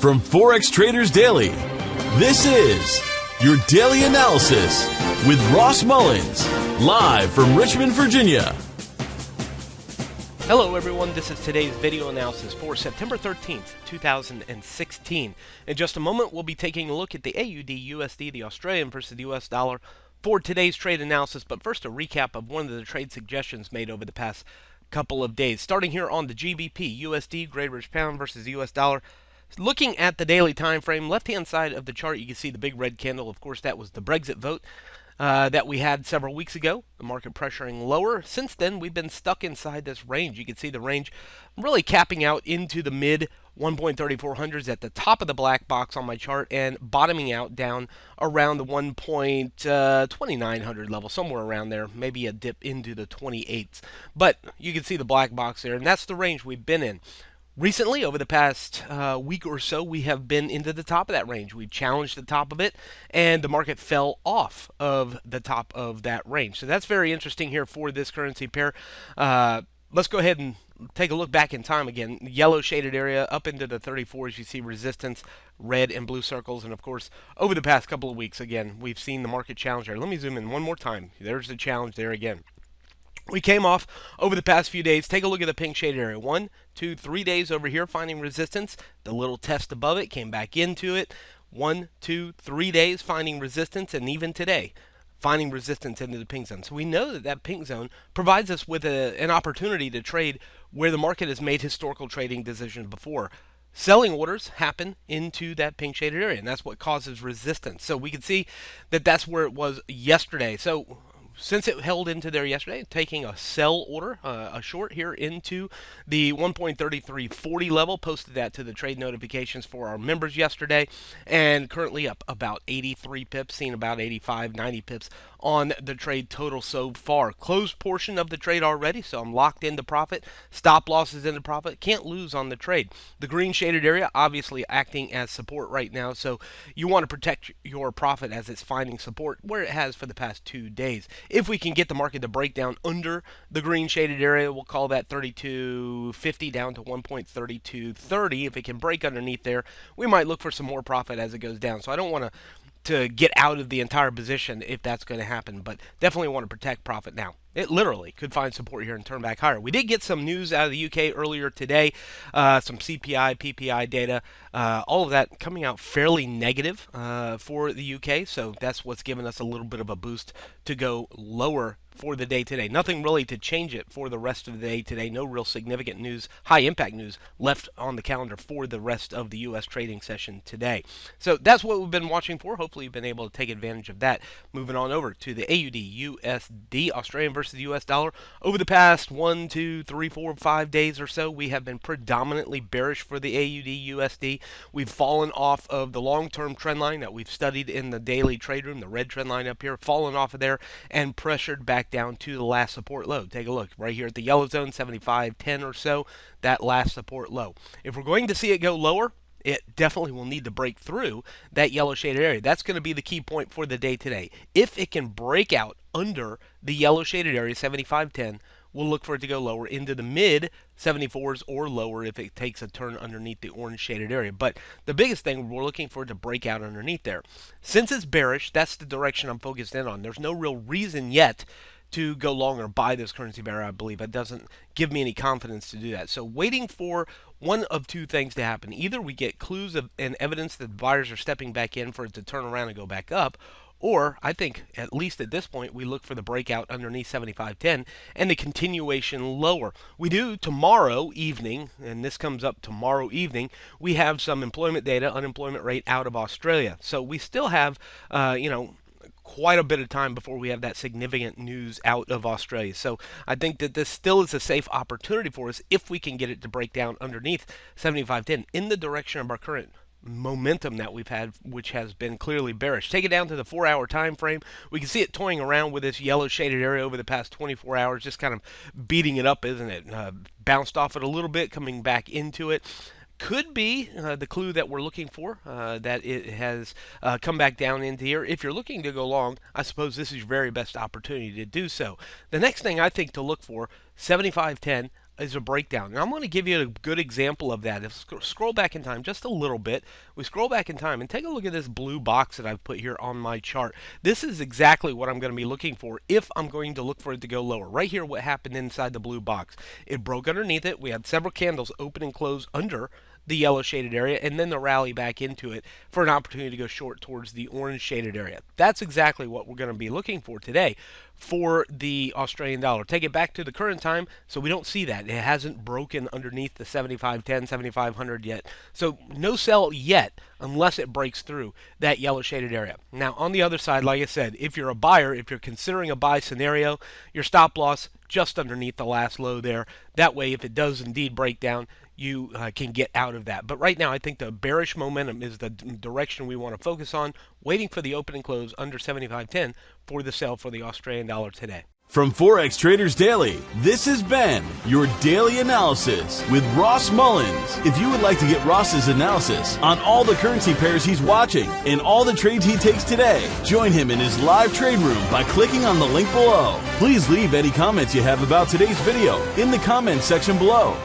From Forex Traders Daily, this is your daily analysis with Ross Mullins, live from Richmond, Virginia. Hello everyone, this is today's video analysis for September 13th, 2016. In just a moment, we'll be taking a look at the AUDUSD, the Australian versus the US dollar, for today's trade analysis. But first, a recap of one of the trade suggestions made over the past couple of days. Starting here on the GBPUSD, Great British Pound versus the US dollar. Looking at the daily time frame, left-hand side of the chart, you can see the big red candle. Of course, that was the Brexit vote that we had several weeks ago. The market pressuring lower. Since then, we've been stuck inside this range. You can see the range really capping out into the mid 1.3400s at the top of the black box on my chart and bottoming out down around the 1.2900 level, somewhere around there, maybe a dip into the 28s. But you can see the black box there, and that's the range we've been in. Recently, over the past week or so, we have been into the top of that range. We've challenged the top of it, and the market fell off of the top of that range. So that's very interesting here for this currency pair. Let's go ahead and take a look back in time again. Yellow shaded area up into the 34s. You see resistance, red and blue circles. And, of course, over the past couple of weeks, again, we've seen the market challenge there. Let me zoom in one more time. There's the challenge there again. We came off over the past few days. Take a look at the pink shaded area. 1, 2, 3 days over here finding resistance. The little test above it, came back into it. 1, 2, 3 days finding resistance, and even today finding resistance into the pink zone. So we know that that pink zone provides us with an opportunity to trade where the market has made historical trading decisions before. Selling orders happen into that pink shaded area, and that's what causes resistance. So we can see that that's where it was yesterday. So since it held into there yesterday, taking a sell order, a short here into the 1.3340 level, posted that to the trade notifications for our members yesterday, and currently up about 83 pips, seeing about 85, 90 pips on the trade total so far. Closed portion of the trade already, so I'm locked into profit. Stop losses into profit. Can't lose on the trade. The green shaded area obviously acting as support right now, so you want to protect your profit as it's finding support where it has for the past 2 days. If we can get the market to break down under the green shaded area, we'll call that 32.50 down to 1.3230. If it can break underneath there, we might look for some more profit as it goes down. So I don't want to get out of the entire position if that's going to happen, but definitely want to protect profit now. It literally could find support here and turn back higher. We did get some news out of the UK earlier today, some CPI, PPI data, all of that coming out fairly negative for the UK, so that's what's given us a little bit of a boost to go lower for the day today. Nothing really to change it for the rest of the day today. No real significant news, high impact news left on the calendar for the rest of the U.S. trading session today. So that's what we've been watching for. Hopefully you've been able to take advantage of that. Moving on over to the AUDUSD, Australian versus the U.S. dollar. Over the past 1, 2, 3, 4, 5 days or so, we have been predominantly bearish for the AUDUSD. We've fallen off of the long-term trend line that we've studied in the daily trade room, the red trend line up here, fallen off of there and pressured back down to the last support low. Take a look right here at the yellow zone, 75.10 or so, that last support low. If we're going to see it go lower, it definitely will need to break through that yellow shaded area. That's going to be the key point for the day today. If it can break out under the yellow shaded area, 75.10, we'll look for it to go lower into the mid 74s or lower if it takes a turn underneath the orange shaded area. But the biggest thing, we're looking for it to break out underneath there. Since it's bearish, that's the direction I'm focused in on. There's no real reason yet to go long or buy this currency pair, I believe. It doesn't give me any confidence to do that. So waiting for one of two things to happen. Either we get clues and evidence that buyers are stepping back in for it to turn around and go back up, or I think, at least at this point, we look for the breakout underneath 75.10 and the continuation lower. We do tomorrow evening, and this comes up tomorrow evening, we have some employment data, unemployment rate out of Australia. So we still have, quite a bit of time before we have that significant news out of Australia. So I think that this still is a safe opportunity for us if we can get it to break down underneath 75.10 in the direction of our current momentum that we've had, which has been clearly bearish. Take it down to the 4-hour time frame. We can see it toying around with this yellow shaded area over the past 24 hours, just kind of beating it up, isn't it? Bounced off it a little bit, coming back into it. Could be the clue that we're looking for, that it has come back down into here. If you're looking to go long, I suppose this is your very best opportunity to do so. The next thing I think to look for, 75.10, is a breakdown. And I'm going to give you a good example of that. If scroll back in time just a little bit, we scroll back in time and take a look at this blue box that I've put here on my chart. This is exactly what I'm going to be looking for if I'm going to look for it to go lower. Right here, what happened inside the blue box. It broke underneath it. We had several candles open and close under the yellow shaded area, and then the rally back into it for an opportunity to go short towards the orange shaded area. That's exactly what we're going to be looking for today for the Australian dollar. Take it back to the current time, so we don't see that. It hasn't broken underneath the 75.10, 7500 yet. So no sell yet unless it breaks through that yellow shaded area. Now on the other side, like I said, if you're a buyer, if you're considering a buy scenario, your stop loss just underneath the last low there. That way, if it does indeed break down, you can get out of that. But right now, I think the bearish momentum is the direction we want to focus on, waiting for the open and close under 75.10 for the sell for the Australian dollar today. From Forex Traders Daily, this has been your daily analysis with Ross Mullins. If you would like to get Ross's analysis on all the currency pairs he's watching and all the trades he takes today, join him in his live trade room by clicking on the link below. Please leave any comments you have about today's video in the comments section below.